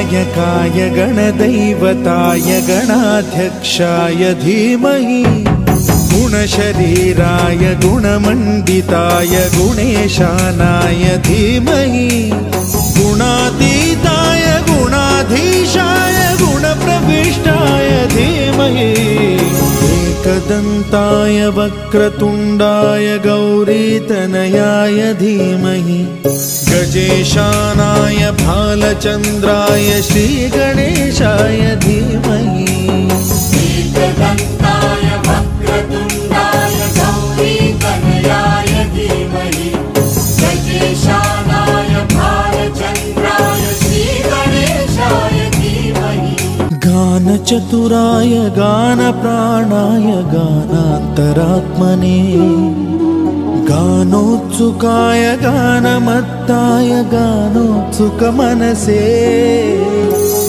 गणनायकाय गणदैवताय गणाध्यक्षाय धीमहि गुणशरीराय गुणमण्डिताय गुणेशानाय धीमहि गुणातीताय गुणाधीशाय गुणप्रविष्टाय धीमहि एकदन्ताय वक्रतुण्डाय गौरीतनयाय धीमहि गजेशानाय भालचन्द्राय श्रीगणेशाय धीमहि एकदन्ताय वक्रतुण्डाय गौरीतनयाय धीमहि गजेशानाय भालचन्द्राय श्रीगणेशाय धीमहि गानचतुराय गानप्राणाय गानान्तरात्मने गानोत्सुकाय गानमत्ताय गानोत्सुकमनसे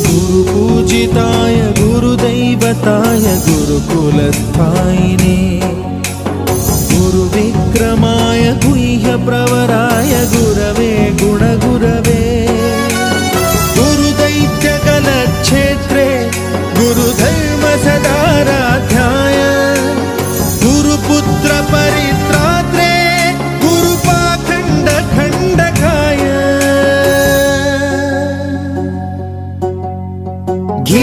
गुरुपूजिताय गुरुदैवताय गुरुकुलस्थायिने गुरुविक्रमाय गुह्यप्रवराय गुरवे गुणगुरवे गुरुदैत्यकलक्षेत्रे गुरुधर्मसदाराध्याय गुरुपुत्र परित्रात्रे गुरुपाखण्डखण्डकाय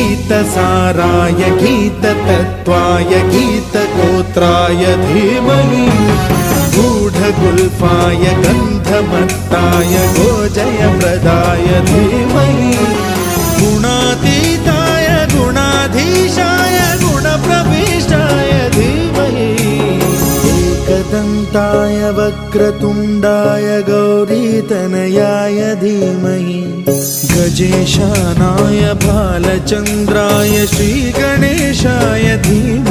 गीतसाराय गीततत्त्वाय गीतगोत्राय धीमहि गूढगुल्फाय गन्धमत्ताय गोजयप्रदाय धीमहि गुणातीताय गुणाधीशाय गुणप्रविष्टाय धीमहि एकदन्ताय वक्रतुण्डाय गौरीतनयाय धीमहि गजेशानाय भालचन्द्राय श्रीगणेशाय धीमहि